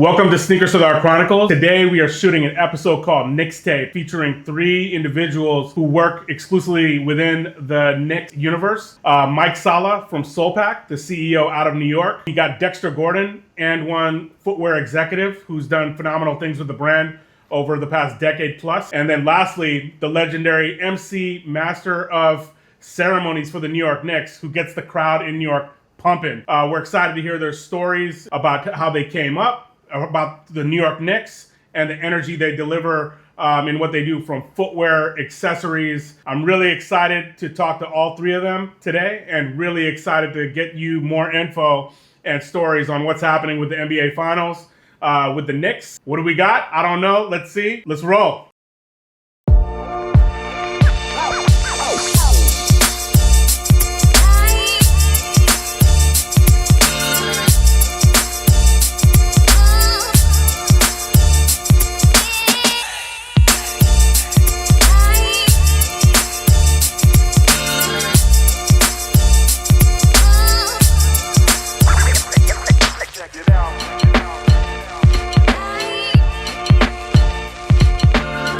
Welcome to Sardar Chronicles. Today we are shooting an episode called Knickstape, featuring three individuals who work exclusively within the Knicks universe. Mike Sala from Soulpack, the CEO out of New York. You got Dexter Gordon, and one footwear executive who's done phenomenal things with the brand over the past decade plus. And then lastly, the legendary MC, master of ceremonies for the New York Knicks, who gets the crowd in New York pumping. We're excited to hear their stories about how they came up, about the New York Knicks and the energy they deliver in what they do, from footwear, accessories. I'm really excited to talk to all three of them today, and really excited to get you more info and stories on what's happening with the NBA Finals, with the Knicks. What do we got? I don't know. Let's see. Let's roll.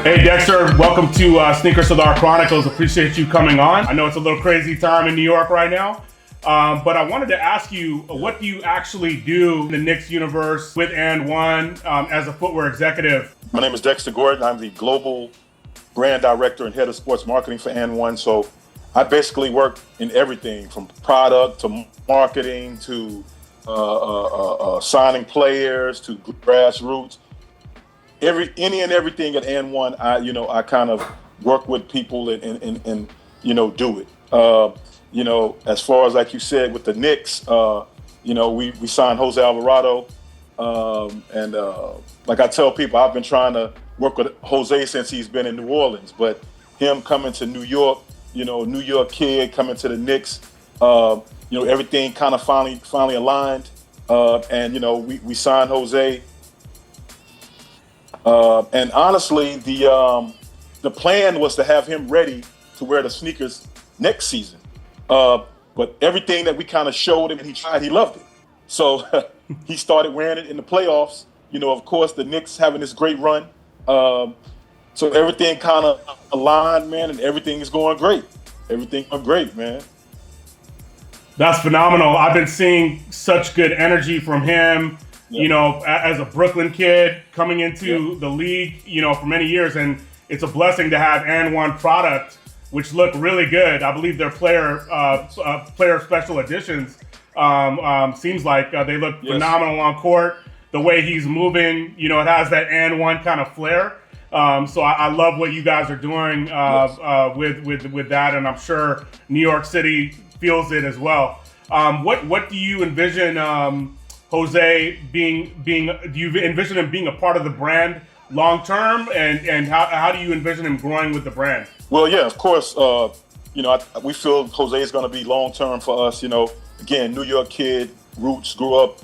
Hey Dexter, welcome to Sardar Chronicles. Appreciate you coming on. I know it's a little crazy time in New York right now, but I wanted to ask you, what do you actually do in the Knicks universe with And One as a footwear executive? My name is Dexter Gordon. I'm the global brand director and head of sports marketing for And One. So I basically work in everything from product to marketing to signing players to grassroots. Any and everything at And One, I kind of work with people and do it. As far as, like you said, with the Knicks, we signed Jose Alvarado, and like I tell people, I've been trying to work with Jose since he's been in New Orleans, but him coming to New York, New York kid coming to the Knicks, everything kind of finally aligned, and we signed Jose. And honestly, the plan was to have him ready to wear the sneakers next season. But everything that we kind of showed him and he tried, he loved it. So he started wearing it in the playoffs. Of course, the Knicks having this great run. So everything kind of aligned, man, and everything is going great. Everything going great, man. That's phenomenal. I've been seeing such good energy from him. As a Brooklyn kid coming into the league, for many years, and it's a blessing to have And One product, which look really good. I believe their player special editions seems like they look phenomenal on court. The way he's moving, it has that And One kind of flair. So I love what you guys are doing with that, and I'm sure New York City feels it as well. What do you envision? Jose do you envision him being a part of the brand long term, and how do you envision him growing with the brand? Well, yeah, of course. We feel Jose is going to be long term for us. Again, New York kid, roots, grew up,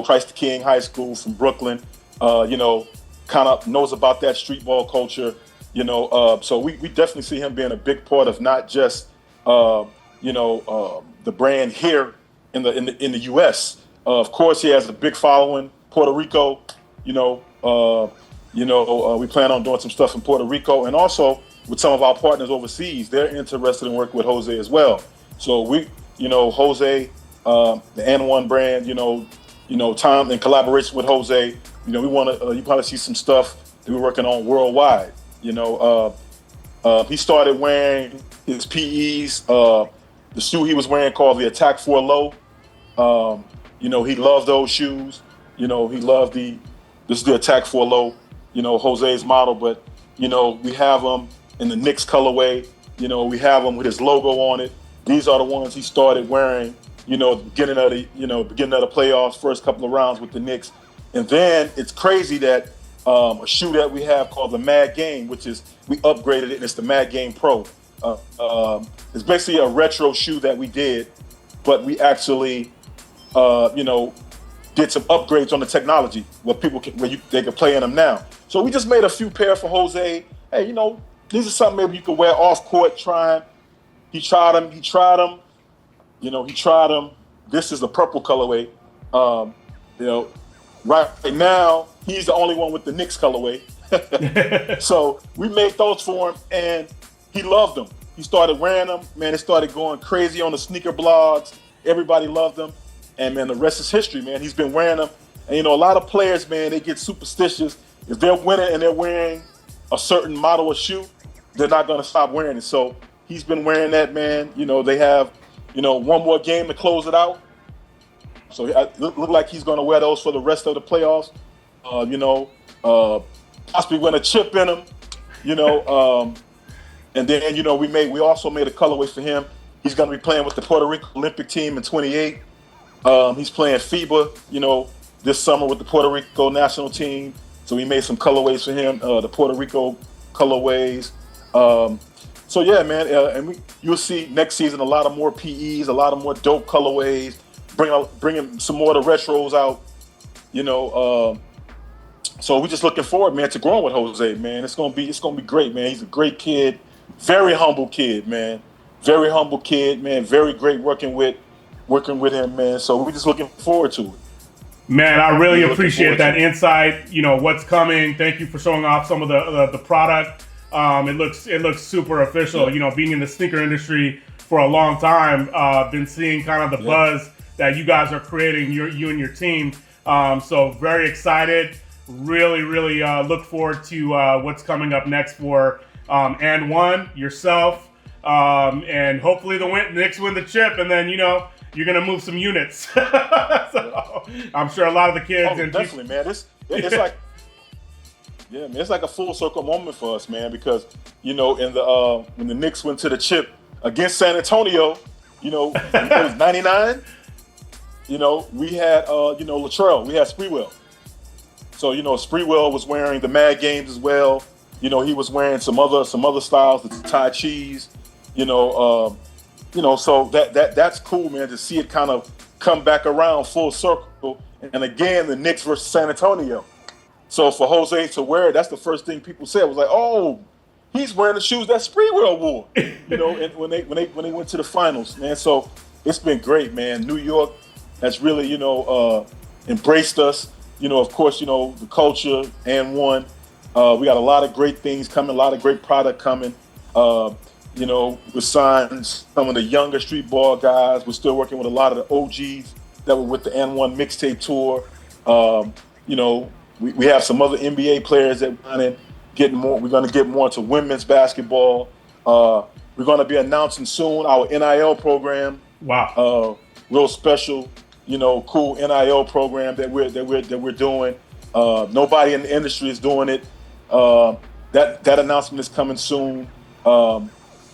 Christ the King High School from Brooklyn. Kind of knows about that street ball culture. So we definitely see him being a big part of not just the brand here in the U.S. Of course, he has a big following. Puerto Rico, we plan on doing some stuff in Puerto Rico, and also with some of our partners overseas, they're interested in working with Jose as well. So Jose, the And One brand, time in collaboration with Jose, we want to. You probably see some stuff that we're working on worldwide. He started wearing his PEs, the shoe he was wearing called the Attack 4 Low. He loved those shoes. He loved this is the Attack 4 Low, Jose's model, but, we have them in the Knicks colorway. We have them with his logo on it. These are the ones he started wearing, beginning of the playoffs, first couple of rounds with the Knicks. And then it's crazy that a shoe that we have called the Mad Game, which is, we upgraded it, and it's the Mad Game Pro. It's basically a retro shoe that we did, but we actually did some upgrades on the technology where they can play in them now. So we just made a few pair for Jose. Hey, these are something maybe you could wear off court, try them. He tried them. This is the purple colorway. Right now, he's the only one with the Knicks colorway. So we made those for him, and he loved them. He started wearing them. Man, it started going crazy on the sneaker blogs. Everybody loved them. And, man, the rest is history, man. He's been wearing them. And, you know, a lot of players, man, they get superstitious. If they're winning and they're wearing a certain model of shoe, they're not going to stop wearing it. So he's been wearing that, man. You know, they have, you know, one more game to close it out. So it look like he's going to wear those for the rest of the playoffs. You know, possibly win a chip in them. You know, and then, you know, we also made a colorway for him. He's going to be playing with the Puerto Rico Olympic team in 28. He's playing FIBA, you know, this summer with the Puerto Rico national team. So we made some colorways for him, the Puerto Rico colorways. So yeah, man, and you'll see next season a lot of more PEs, a lot of more dope colorways. Bringing some more of the retros out, you know. So we're just looking forward, man, to growing with Jose, man. It's gonna be great, man. He's a great kid, very humble kid, man. Very humble kid, man. Very great working with him, man. So we're just looking forward to it. Man, I really appreciate that insight. You know what's coming. Thank you for showing off some of the product. It looks super official. Yeah. You know, being in the sneaker industry for a long time, been seeing kind of the buzz that you guys are creating, you and your team. So very excited. Really look forward to what's coming up next for And One, yourself, and hopefully the Knicks win the chip, and then, you know, you're gonna move some units. So I'm sure a lot of the kids and definitely, man. It's like, yeah, man, it's like a full circle moment for us, man, because, you know, in the when the Knicks went to the chip against San Antonio, you know, it was 99. You know, we had you know, Latrell, we had Sprewell. So, you know, Sprewell was wearing the Mad Games as well. You know, he was wearing some other styles, the Thai cheese. You know, so that's cool, man, to see it kind of come back around full circle. And again, the Knicks versus San Antonio. So for Jose to wear it, that's the first thing people said was like, oh, he's wearing the shoes that Sprewell wore. You know, and when they went to the finals, man. So it's been great, man. New York has really, you know, embraced us. You know, of course, you know, the culture and one. We got a lot of great things coming, a lot of great product coming. You know, we signed some of the younger street ball guys. We're still working with a lot of the OGs that were with the N1 mixtape tour. You know, we have some other NBA players that want to get more. We're going to get more into women's basketball. We're going to be announcing soon our NIL program. Wow. Real special, you know, cool NIL program that we're doing. Nobody in the industry is doing it. That announcement is coming soon.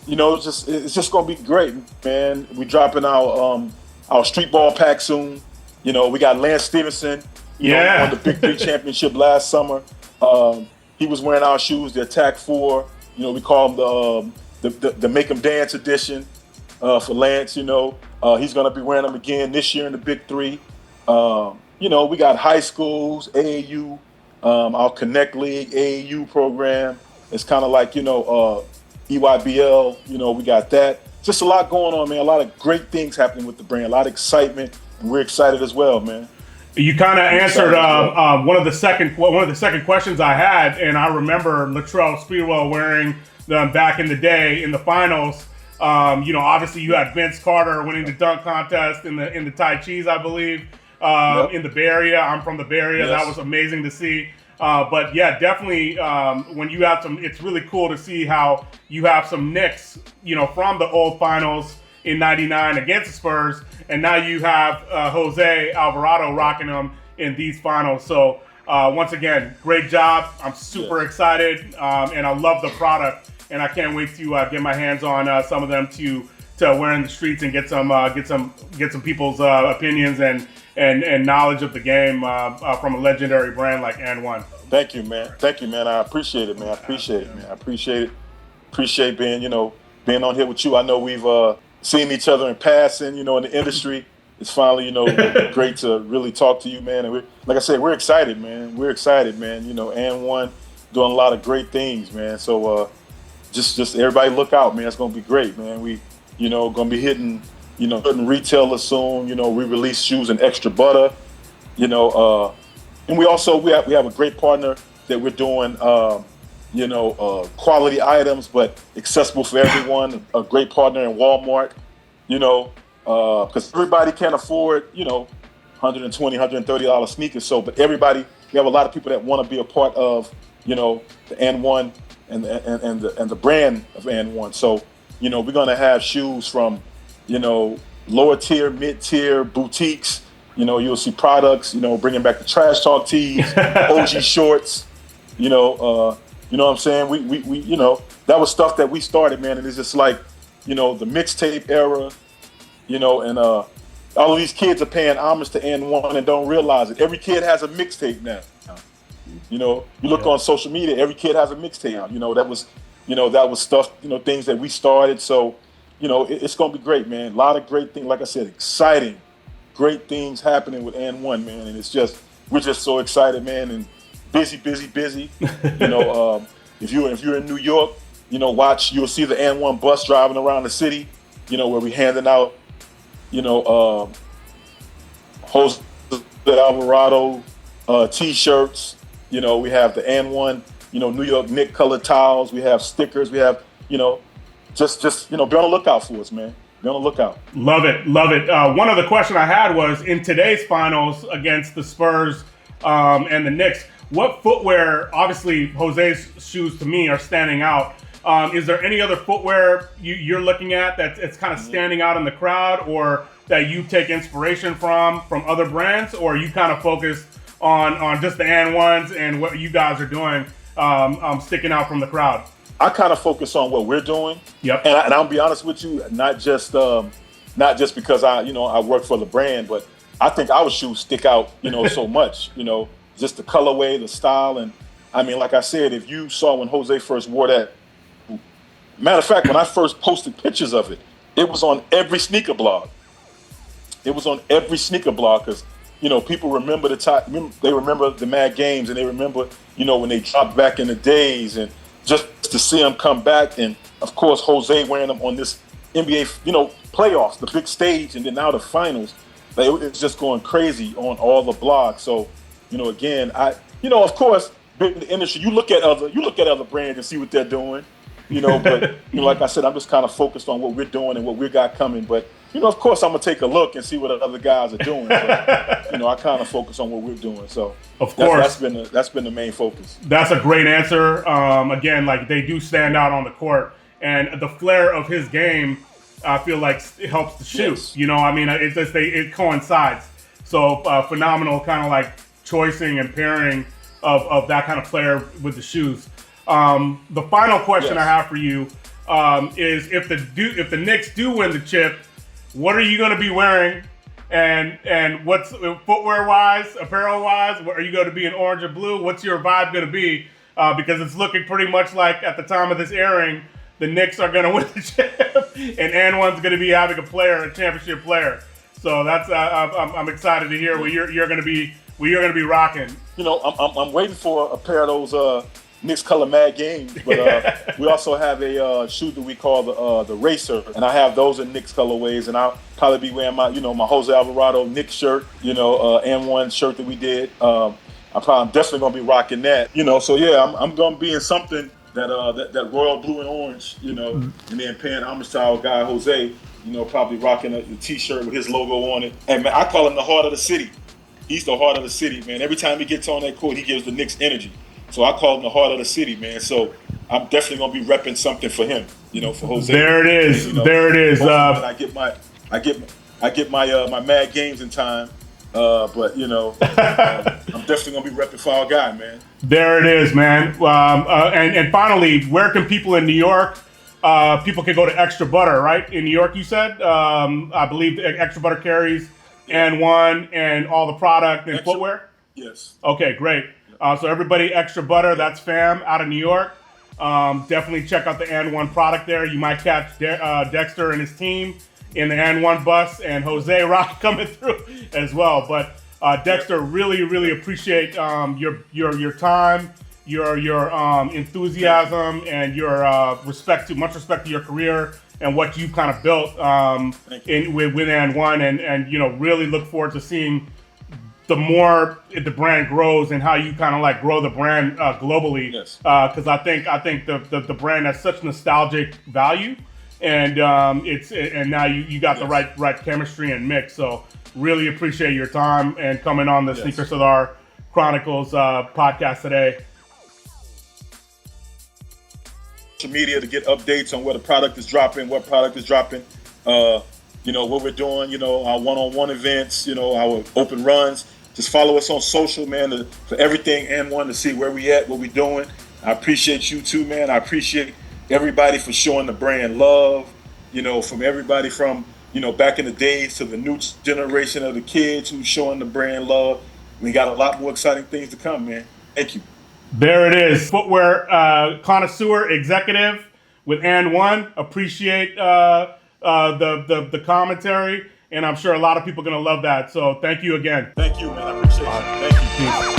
You know, it's just gonna be great, man. We're dropping our street ball pack soon. You know, we got Lance Stevenson, you know, won the Big 3 championship last summer. He was wearing our shoes, the Attack 4. You know, we call them the Make 'em Dance edition for Lance. You know, he's gonna be wearing them again this year in the Big 3. You know, we got high schools, AAU, our Connect League AAU program. It's kind of like, you know, EYBL, you know, we got that. Just a lot going on, man. A lot of great things happening with the brand, a lot of excitement, and we're excited as well, man. You kind of answered one of the second questions I had, and I remember Latrell Sprewell wearing them back in the day in the finals. You know, obviously you had Vince Carter winning the dunk contest in the Thai cheese, I believe, in the Bay Area. I'm from the Bay Area. Yes. That was amazing to see. But yeah, definitely when you have some, it's really cool to see how you have some Knicks, you know, from the old finals in '99 against the Spurs, and now you have Jose Alvarado rocking them in these finals. So once again, great job. I'm super excited, and I love the product, and I can't wait to get my hands on some of them to wear in the streets and get some people's opinions and knowledge of the game from a legendary brand like N1. Thank you, man. I appreciate it, man. I appreciate it. Appreciate being on here with you. I know we've seen each other in passing, you know, in the industry. It's finally, you know, great to really talk to you, man. And like I said, we're excited, man. You know, N1 doing a lot of great things, man. So just everybody look out, man. It's gonna be great, man. We, you know, gonna be hitting retailers soon. You know, we release shoes in extra butter. You know, And we have a great partner that we're doing, quality items, but accessible for everyone. A great partner in Walmart, because everybody can't afford, $120, $130 sneakers. So, but everybody, we have a lot of people that want to be a part of, the N1 and the brand of N1. So, we're going to have shoes from, lower tier, mid tier boutiques. You'll see products, bringing back the trash talk tees, OG shorts, you know what I'm saying? We that was stuff that we started, man. And it's just like, the mixtape era, and all of these kids are paying homage to N1 and don't realize it. Every kid has a mixtape now. You look on social media, every kid has a mixtape. That was stuff, things that we started. So, it's going to be great, man. A lot of great things, like I said, exciting, great things happening with N1, man. And we're just so excited, man, and busy. If you're in New York, you'll see the N1 bus driving around the city, where we handing out, Jose Alvarado T-shirts. We have the N1, New York Knicks color towels. We have stickers. We have, just be on the lookout for us, man. Be on the lookout. Love it. One other question I had was, in today's finals against the Spurs and the Knicks, what footwear, obviously Jose's shoes to me are standing out. Is there any other footwear you're looking at that it's kind of standing out in the crowd, or that you take inspiration from other brands, or are you kind of focused on just the N1s and what you guys are doing sticking out from the crowd? I kind of focus on what we're doing. Yep. And I'll be honest with you, not just because I work for the brand, but I think our shoes stick out, so much, just the colorway, the style. And I mean, like I said, if you saw when Jose first wore that, matter of fact, when I first posted pictures of it, it was on every sneaker blog. Because, people remember the time, they remember the Mad Games, and they remember, when they dropped back in the days, and just to see them come back. And of course, Jose wearing them on this NBA, playoffs, the big stage, and then now the finals. It's just going crazy on all the blogs. So, again, of course, in the industry, you look at other brands and see what they're doing, but, like I said, I'm just kind of focused on what we're doing and what we got coming. But, of course, I'm going to take a look and see what the other guys are doing. But, I kind of focus on what we're doing. So, of course, that's been the main focus. That's a great answer. Again, like, they do stand out on the court, and the flair of his game, I feel like it helps the shoe. Yes. It coincides. So phenomenal, kind of like choicing and pairing of that kind of player with the shoes. The final question I have for you is, if the Knicks do win the chip, what are you going to be wearing? And what's footwear wise, apparel wise? Are you going to be in orange or blue? What's your vibe going to be? Because it's looking pretty much like, at the time of this airing, the Knicks are going to win the chip, and N1's going to be having a championship player. So that's I'm excited to hear what you're going to be rocking. I'm waiting for a pair of those Knicks color Mad Games, but we also have a shoe that we call the Racer, and I have those in Knicks colorways, and I'll probably be wearing my my Jose Alvarado Knicks shirt, N1 shirt that we did. I'm definitely gonna be rocking that, So yeah, I'm gonna be in something that royal blue and orange, and then paying homage to our guy Jose, probably rocking a T-shirt with his logo on it. And man, I call him the heart of the city. He's the heart of the city, man. Every time he gets on that court, he gives the Knicks energy. So I call him the heart of the city, man. So I'm definitely gonna be repping something for him, for Jose. There it is. There it is. I get my Mad Games in time. But I'm definitely gonna be repping for our guy, man. There it is, man. And finally, where can people in New York? People can go to Extra Butter, right? In New York, you said. I believe Extra Butter carries N1 and all the product and footwear. Yes. Okay, great. So everybody, Extra Butter, that's fam out of New York. Definitely check out the N1 product there. You might catch Dexter and his team in the N1 bus, and Jose Rock coming through as well. But Dexter, really appreciate your time, your enthusiasm, and your much respect to your career and what you've kind of built with N1, and really look forward to seeing the more the brand grows and how you kind of like grow the brand globally. Yes. Because I think the brand has such nostalgic value, and and now you got the right chemistry and mix. So really appreciate your time and coming on the Sneaker Sardar Chronicles podcast today. Social media to get updates on where the product is dropping, what product is dropping, what we're doing, our one-on-one events, our open runs. Just follow us on social, man, for everything and to see where we at, what we doing. I appreciate you too, man. I appreciate everybody for showing the brand love, from everybody from, back in the days to the new generation of the kids who's showing the brand love. We got a lot more exciting things to come, man. Thank you. There it is. Footwear connoisseur executive with And1. Appreciate the commentary, and I'm sure a lot of people are going to love that. So thank you again. Thank you, man. I appreciate it. Thank you. Peace.